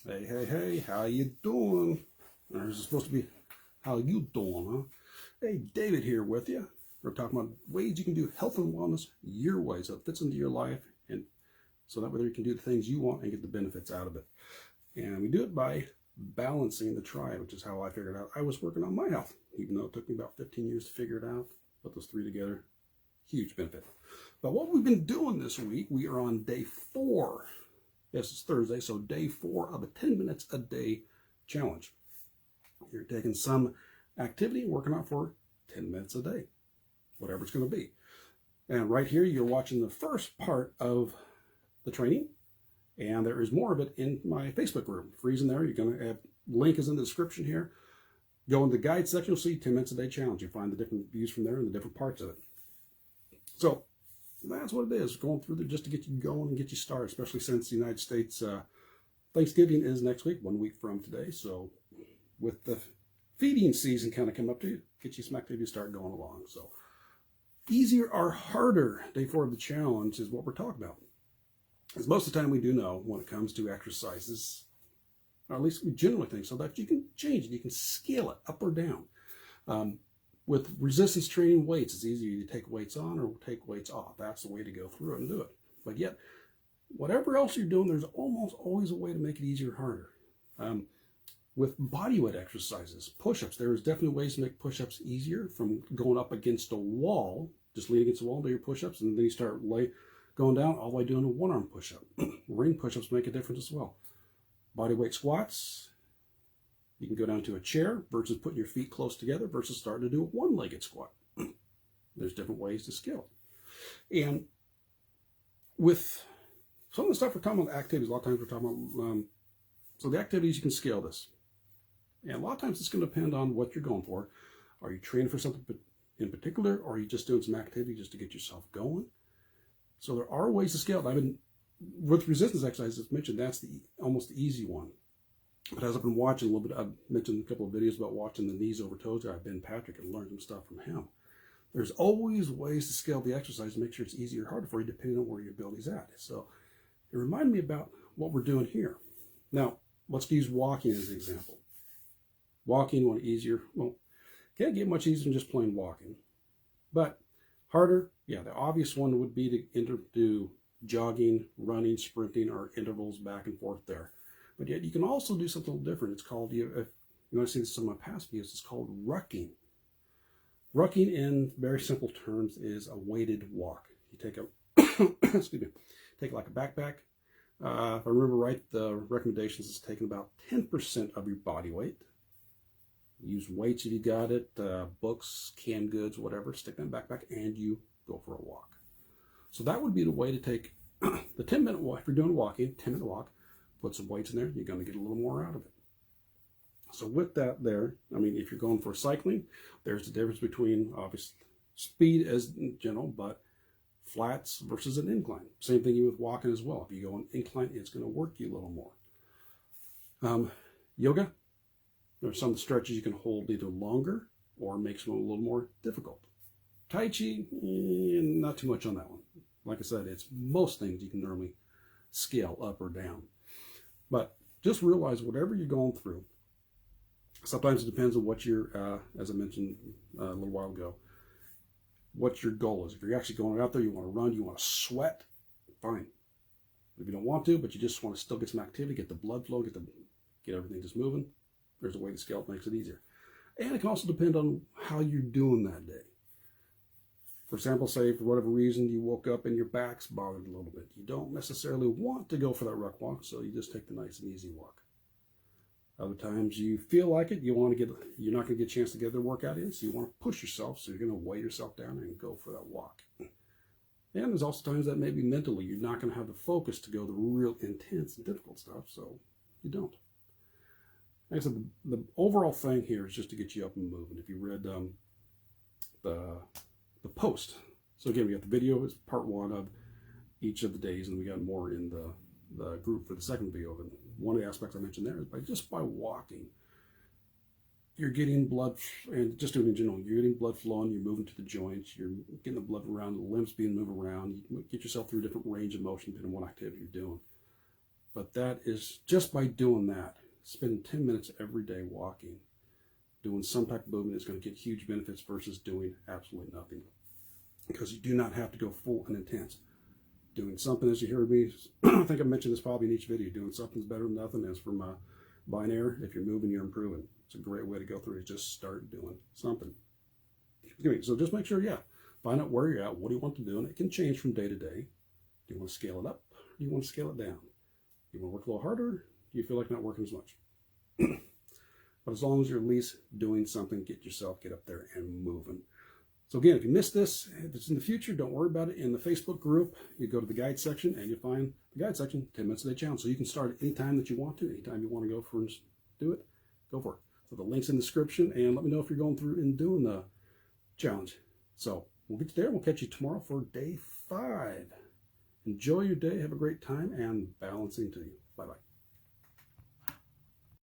Hey, hey, hey, how you doing? Or is it supposed to be how you doing, huh? Hey, David here with you. We're talking about ways you can do health and wellness your way so it fits into your life and so that way you can do the things you want and get the benefits out of it. And we do it by balancing the triad, which is how I figured out I was working on my health, even though it took me about 15 years to figure it out. Put those three together, huge benefit. But what we've been doing this week, we are on day 4. Yes, it's Thursday, so day 4 of a 10 minutes a day challenge. You're taking some activity and working out for 10 minutes a day, whatever it's going to be. And right here, you're watching the first part of the training, and there is more of it in my Facebook group. Freeze in there. You're going to have link is in the description here. Go in the guide section, you'll see 10 minutes a day challenge. You'll find the different views from there and the different parts of it. So that's what it is, going through there just to get you going and get you started, especially since the United States Thanksgiving is next week, 1 week from today. So with the feeding season kind of come up to you, get you some activity to start going along. So easier or harder, day 4 of the challenge is what we're talking about. As most of the time we do know when it comes to exercises, or at least we generally think so, that you can change it, you can scale it up or down. With resistance training weights, it's easier to take weights on or take weights off. That's the way to go through it and do it. But yet, whatever else you're doing, there's almost always a way to make it easier or harder. With bodyweight exercises, push-ups, there's definitely ways to make push-ups easier, from going up against a wall, just lean against the wall and do your push-ups, and then you start going down all the way doing a one-arm push-up. Ring push-ups make a difference as well. Bodyweight squats, you can go down to a chair versus putting your feet close together versus starting to do a one-legged squat. There's different ways to scale it. And with some of the stuff we're talking about activities, a lot of times we're talking about, so the activities, you can scale this. And a lot of times it's going to depend on what you're going for. Are you training for something in particular, or are you just doing some activity just to get yourself going? So there are ways to scale it. With resistance exercises, as mentioned, that's almost the easy one. But as I've been watching a little bit, I've mentioned a couple of videos about watching the knees over toes guy, Ben Patrick, and learned some stuff from him. There's always ways to scale the exercise to make sure it's easier or harder for you, depending on where your ability's at. So it reminded me about what we're doing here. Now, let's use walking as an example. Walking, one easier. Well, can't get much easier than just plain walking. But harder, yeah, the obvious one would be to do jogging, running, sprinting, or intervals back and forth there. But yet you can also do something a little different. It's called, if you want to see this in my past videos, it's called rucking. Rucking, in very simple terms, is a weighted walk. You take excuse me, take like a backpack. If I remember right, the recommendations is taking about 10% of your body weight. Use weights if you got it, books, canned goods, whatever. Stick that in the backpack and you go for a walk. So that would be the way to take the 10-minute walk. If you're doing walking, 10-minute walk, put some weights in there, you're going to get a little more out of it. So with that there, if you're going for cycling, there's the difference between, obviously, speed as in general, but flats versus an incline. Same thing with walking as well. If you go on incline, it's going to work you a little more. Yoga, there's some stretches you can hold either longer or makes them a little more difficult. Tai Chi, not too much on that one. Like I said, it's most things you can normally scale up or down. But just realize whatever you're going through, sometimes it depends on what your, as I mentioned a little while ago, what your goal is. If you're actually going out there, you want to run, you want to sweat, fine. If you don't want to, but you just want to still get some activity, get the blood flow, get everything just moving, there's a way to scale it, makes it easier. And it can also depend on how you're doing that day. For example, say for whatever reason you woke up and your back's bothered a little bit. You don't necessarily want to go for that ruck walk, so you just take the nice and easy walk. Other times you feel like it, you're not going to get a chance to get the workout in, so you want to push yourself, so you're going to weigh yourself down and go for that walk. And there's also times that maybe mentally you're not going to have the focus to go the real intense and difficult stuff, so you don't. Like I said, the overall thing here is just to get you up and moving. If you read the post. So again, we got the video is part 1 of each of the days, and we got more in the group for the second video. And one of the aspects I mentioned there is by walking, you're getting blood, and just doing in general, you're getting blood flowing, you're moving to the joints, you're getting the blood around, the limbs being moved around, you get yourself through a different range of motion depending on what activity you're doing. But that is just by doing that, spending 10 minutes every day walking, doing some type of movement is going to get huge benefits versus doing absolutely nothing. Because you do not have to go full and intense. Doing something, as you hear me, I think I mentioned this probably in each video, doing something's better than nothing. As from Binary, if you're moving, you're improving. It's a great way to go through it. Just start doing something. So just make sure, find out where you're at, what do you want to do, and it can change from day to day. Do you want to scale it up? Or do you want to scale it down? Do you want to work a little harder? Do you feel like not working as much? But as long as you're at least doing something, get up there and moving. So again, if you missed this, if it's in the future, don't worry about it. In the Facebook group, you go to the guide section and you find the guide section, 10 minutes a day challenge. So you can start any time that you want to, anytime you want to go for and do it, go for it. So the link's in the description, and let me know if you're going through and doing the challenge. So we'll get you there. We'll catch you tomorrow for day 5. Enjoy your day. Have a great time, and balancing to you. Bye-bye.